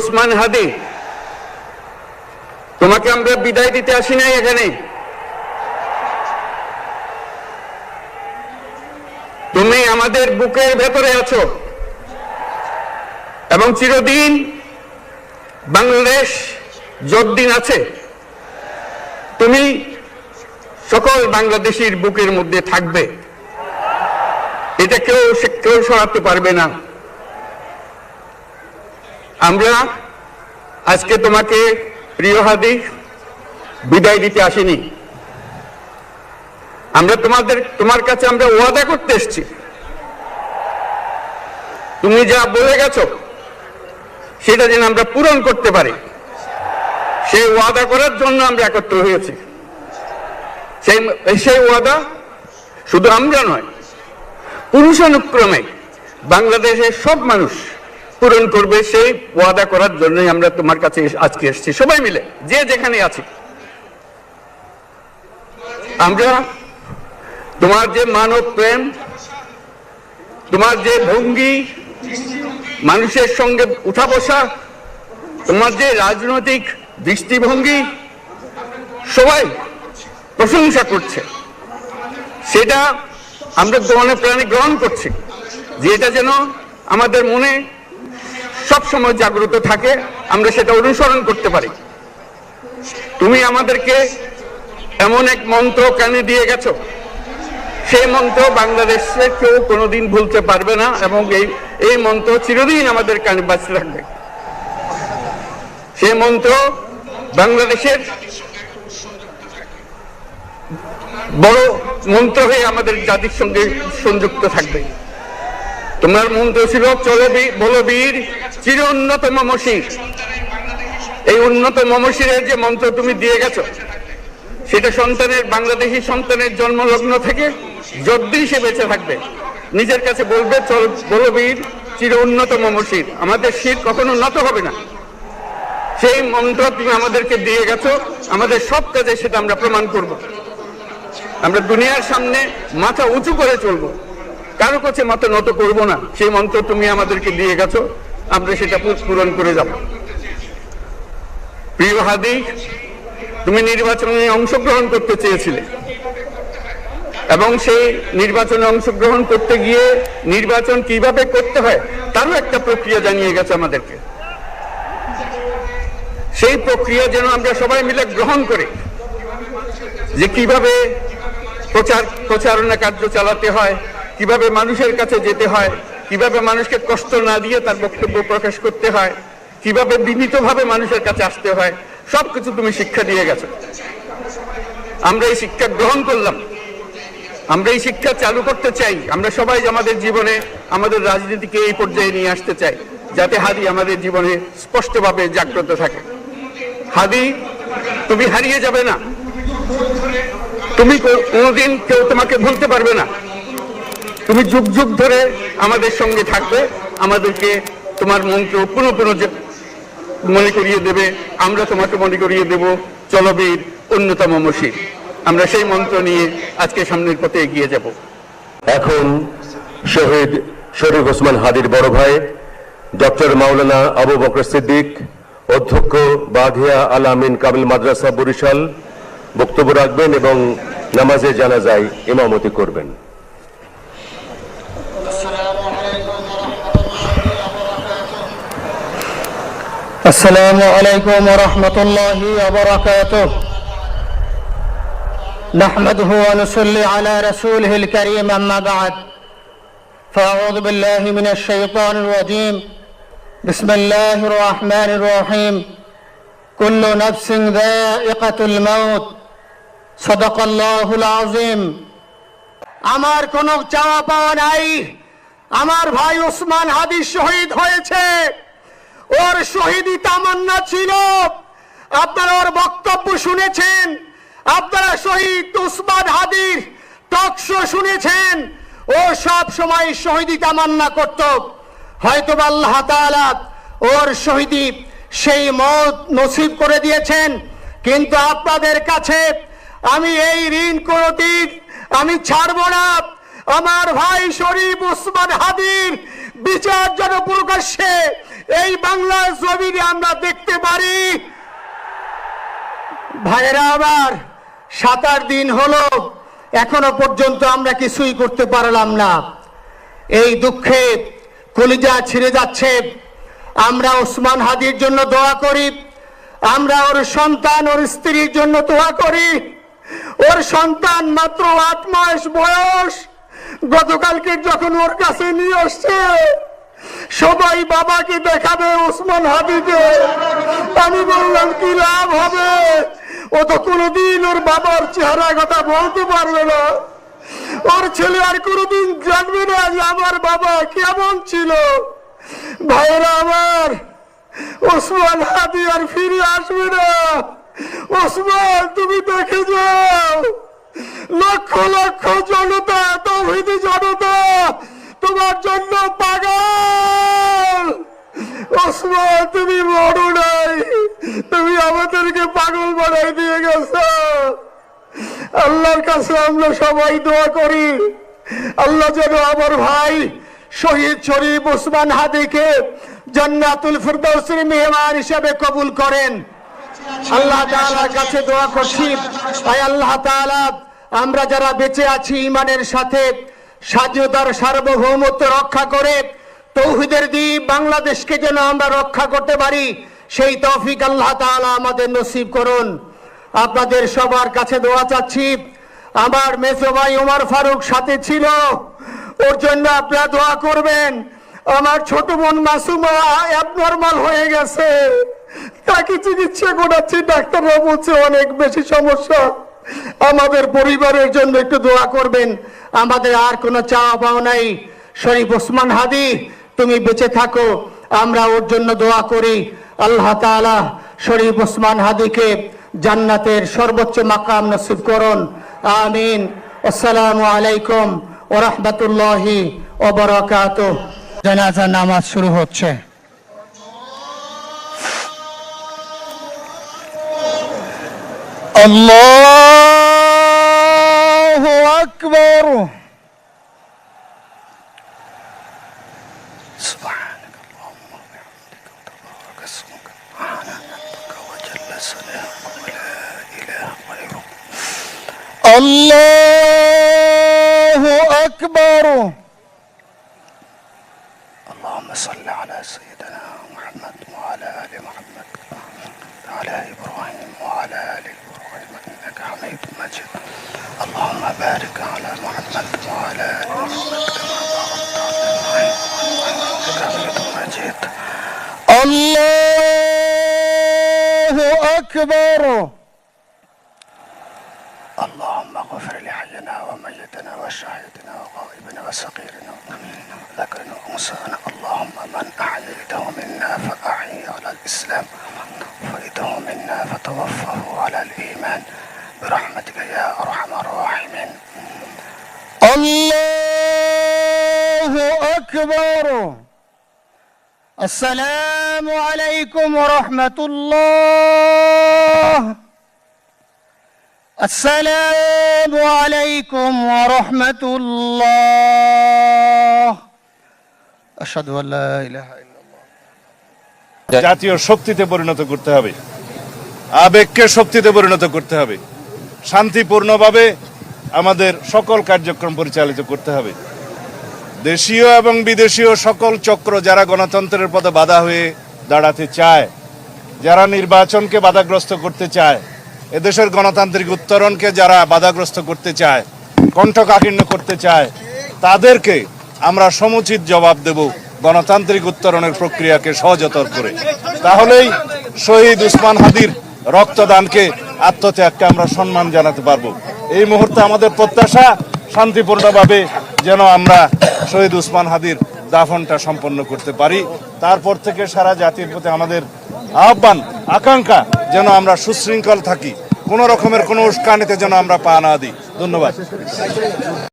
ওসমান হাদি, তোমাকে আমরা বিদায় দিতে আসি নাই এখানে। তুমি আমাদের বুকের ভেতরে আছো এবং চিরদিন বাংলাদেশ যতদিন আছে তুমি সকল বাংলাদেশির বুকের মধ্যে থাকবে, এটা কেউ সরাতে পারবে না। আমরা আজকে তোমাকে প্রিয় হাদি বিদায় দিতে আসিনি, আমরা তোমার কাছে আমরা ওয়াদা করতে এসেছি। তুমি যা বলে গেছো সেটা যেন আমরা পূরণ করতে পারি, সেই ওয়াদা করার জন্য আমরা একত্র হয়েছি। সেই ওয়াদা শুধু আমরা নয়, পুরুষানুক্রমে বাংলাদেশের সব মানুষ পূরণ করবে। সেই ওয়াদা করার জন্যই আমরা তোমার কাছে আজকে এসেছি, সবাই মিলে যে যেখানে আছি। আমরা তোমার যে মানব প্রেম, তোমার যে ভঙ্গি, মানুষের সঙ্গে উঠা বসা, তোমার যে রাজনৈতিক দৃষ্টিভঙ্গি, সবাই প্রশংসা করছে। সেটা আমরা মনে প্রাণে গ্রহণ করছি, যে এটা যেন আমাদের মনে সব সময় জাগ্রত থাকে, আমরা সেটা অনুসরণ করতে পারি। তুমি আমাদেরকে এমন এক মন্ত্র কানে দিয়ে গেছো, সেই মন্ত্র বাংলাদেশের কেউ কোনোদিন ভুলতে পারবে না এবং এই মন্ত্র চিরদিন আমাদের কানে বাঁচতে থাকবে। সেই মন্ত্র বাংলাদেশের বড় মন্ত্র হয়ে আমাদের জাতির সঙ্গে সংযুক্ত থাকবে। তোমার মন্ত্র ছিল চলো বলো বীর চির উন্নত মমশির। এই উন্নত মমশিরের যে মন্ত্র তুমি দিয়ে গেছো, সেটা বাংলাদেশি সন্তানের জন্মলগ্ন থেকে যতদিন সে বেঁচে থাকবে নিজের কাছে বলবে চল বলো বীর চির উন্নত মমশির, আমাদের শির কখনো নত হবে না। সেই মন্ত্র তুমি আমাদেরকে দিয়ে গেছো, আমাদের সব কাজে সেটা আমরা প্রমাণ করব। আমরা দুনিয়ার সামনে মাথা উঁচু করে চলবো, কারো কাছে মাথা নত করব না। সেই মন্ত্র তুমি আমাদেরকে দিয়ে গেছো, আমরা সেটা পূরণ করে যাব। প্রিয় হাদি, তুমি নির্বাচনে অংশগ্রহণ করতে চেয়েছিলে এবং সেই নির্বাচনে অংশগ্রহণ করতে গিয়ে নির্বাচন কিভাবে করতে হয় তারও একটা প্রক্রিয়া জানিয়ে গেছে আমাদেরকে। সেই প্রক্রিয়া যেন আমরা সবাই মিলে গ্রহণ করি, যে কিভাবে প্রচারণা কার্য চালাতে হয়, কিভাবে মানুষের কাছে যেতে হয়, কিভাবে মানুষকে কষ্ট না দিয়ে তার বক্তব্য প্রকাশ করতে হয়, কিভাবে বিনীতভাবে মানুষের কাছে আসতে হয়, সবকিছু তুমি শিক্ষা দিয়ে গেছো। আমরা এই শিক্ষা গ্রহণ করলাম, আমরা এই শিক্ষা চালু করতে চাই। আমরা সবাই আমাদের জীবনে আমাদের রাজনীতিকে এই পর্যায়ে নিয়ে আসতে চাই, যাতে হাদি আমাদের জীবনে স্পষ্টভাবে জাগ্রত থাকে। হাদি, তুমি হারিয়ে যাবে না, তুমি কোনোদিন কেউ তোমাকে ভুলতে পারবে না। তুমি যুগ যুগ ধরে আমাদের সঙ্গে থাকবে, আমাদেরকে তোমার মন্ত্র পুনঃ মনে করিয়ে দেবে, আমরা তোমাকে মনে করিয়ে দেব চলো বীর অন্যতম মমশির। আমরা সেই মন্ত্র নিয়ে আজকে সামনের পথে এগিয়ে যাব। এখন শহীদ শরীফ ওসমান হাদির বড় ভাই ডক্টর মাওলানা আবু বকর সিদ্দিক, অধ্যক্ষ বাঘিয়া আল আমিন কামিল মাদ্রাসা বরিশাল, বক্তব্য রাখবেন এবং নামাজে জানাজায় ইমামতি করবেন। السلام عليكم ورحمة الله وبركاته. نحمده ونصلي على رسوله الكريم أما بعد، فأعوذ بالله من الشيطان الرجيم. بسم الله الرحمن الرحيم. كل نفس ذائقة الموت. صدق الله العظيم. আমার কোনো চাওয়া পাওয়া নাই, আমার ভাই ওসমান হাদি শহীদ হয়েছে, ওর শহীদি তামান্না ছিল। আপনারা ওর বক্তব্য শুনেছেন, আপনারা শহীদ ওসমান হাদির টক শো শুনেছেন। ও সব সময় শহীদি তামান্না করত, হয়তো আল্লাহ তাআলা ওর শহীদি সেই মত নসিব করে দিয়েছেন। কিন্তু আপনাদের কাছে আমি এই ঋণ কোনদিন আমি ছাড়ব না। আমার ভাই শরীফ ওসমান হাদির বিচার যেন প্রকাশ্যে এই বাংলার জমিনে আমরা দেখতে পারি। ভাইয়েরা আমার, 7-8 দিন হলো, এখনো পর্যন্ত আমরা কিছুই করতে পারলাম না। এই দুঃখে কলিজা ছিঁড়ে যাচ্ছে। আমরা ওসমান হাদির জন্য দোয়া করি, আমরা ওর সন্তান ওর স্ত্রীর জন্য দোয়া করি। ওর সন্তান মাত্র 8 মাস বয়স, গতকালকে যখন ওর কাছে নিয়ে আসছে সবাই বাবাকে দেখাবে ওসমান হাদিকে। আমি বললাম কি লাভ হবে, ও তো কোনোদিন ওর বাবার চেহারা কথা বলতে পারবে না। ওর ছেলে আর কোনোদিন জানবে না যে আমার বাবা কেমন ছিল। ভাইরা আমার, ওসমান হাদি আর ফিরে আসবে না। ওসমান, তুমি দেখে যাও, লক্ষ লক্ষ জনতা, তাওহীদি জনতা তোমার জন্য পাগল। ওসমান, তুমি মরো নাই, তুমি আমাদেরকে পাগল বানাই দিয়ে গেছো। আল্লাহর কাছে আমরা সবাই দোয়া করি, আল্লাহ যেন আমার ভাই শহীদ শরীফ ওসমান হাদিকে জান্নাতুল ফিরদাউসের মেহমান হিসেবে কবুল করেন। আল্লাহ তাআলার কাছে দোয়া করছি, আয় আল্লাহ তাআলা, আমরা যারা বেঁচে আছি ঈমানের সাথে স্বাধীনতার সার্বভৌমত্ব রক্ষা করে তৌহিদের দ্বীপ বাংলাদেশকে যেন আমরা রক্ষা করতে পারি, সেই তৌফিক আল্লাহ তাআলা আমাদের নসিব করুন। আপনাদের সবার কাছে দোয়া চাচ্ছি। আমার মেজো ভাই ওমর ফারুক সাথে ছিল, ওর জন্য আপনারা দোয়া করবেন। আমার ছোট বোন মাসুমা অ্যাবনরমাল হয়ে গেছে, তাকে চিকিৎসা করাচ্ছি, ডাক্তাররা বলছে অনেক বেশি সমস্যা। আমাদের পরিবারের জন্য একটু দোয়া করবেন। আমাদের আর কোনো চাওয়া পাওয়া নাই। শরীফ ওসমান হাদি, তুমি বেঁচে থাকো, আমরা ওর জন্য দোয়া করি। আল্লাহ তাআলা শরীফ ওসমান হাদিকে জান্নাতের সর্বোচ্চ মাকাম নসিব করুন, আমিন। আসসালামু আলাইকুম ওয়া রাহমাতুল্লাহি ওয়া বারাকাতুহু। জানাজা নামাজ শুরু হচ্ছে। আল্লাহু আকবার। আল্লাহু আকবার। اللهم صل على سيدنا محمد وعلى آل محمد وعلى إبراهيم وعلى آل إبراهيم إنك حميد مجيد. اللهم بارك على محمد وعلى آل محمد كما باركت على إبراهيم إنك حميد مجيد. الله أكبر. اللهم اغفر لحينا وميتنا وشاهدنا وغائبنا وصغيرنا ذكرنا وانثانا. اللهم من احييته منا فاحيه على الاسلام ومن توفيته منا فتوفه على الايمان برحمتك يا ارحم الراحمين. الله اكبر. السلام عليكم ورحمة الله. السلام عليكم ورحمة الله. أشهد أن لا إله إلا الله. জাতীয় শক্তিতে পরিণত করতে হবে, আবেগকে শক্তিতে পরিণত করতে হবে, শান্তিপূর্ণভাবে আমাদের সকল কার্যক্রম পরিচালিত করতে হবে। দেশীয় এবং বিদেশীয় সকল চক্র যারা গণতন্ত্রের পথে বাধা হয়ে দাঁড়াতে চায়, যারা নির্বাচনকে বাধাগ্রস্ত করতে চায়, এদেশের গণতান্ত্রিক উত্তরণকে যারা বাধাগ্রস্ত করতে চায়, কণ্ঠকাঠিন্য করতে চায়, তাদেরকে আমরা সমুচিত জবাব দেব গণতান্ত্রিক উত্তরণের প্রক্রিয়াকে সহজতর করে। তাহলেই শহীদ ওসমান হাদির রক্তদানকে, আত্মত্যাগকে আমরা সম্মান জানাতে পারবো। এই মুহূর্তে আমাদের প্রত্যাশা শান্তিপূর্ণভাবে যেন আমরা শহীদ ওসমান হাদির দাফনটা সম্পন্ন করতে পারি। তারপর থেকে সারা জাতির প্রতি আমাদের আহ্বান, আকাঙ্ক্ষা যেন আমরা সুশৃঙ্খল থাকি, কোনো রকমের কোনো উস্কানিতে যেন আমরা পা না দিই। ধন্যবাদ।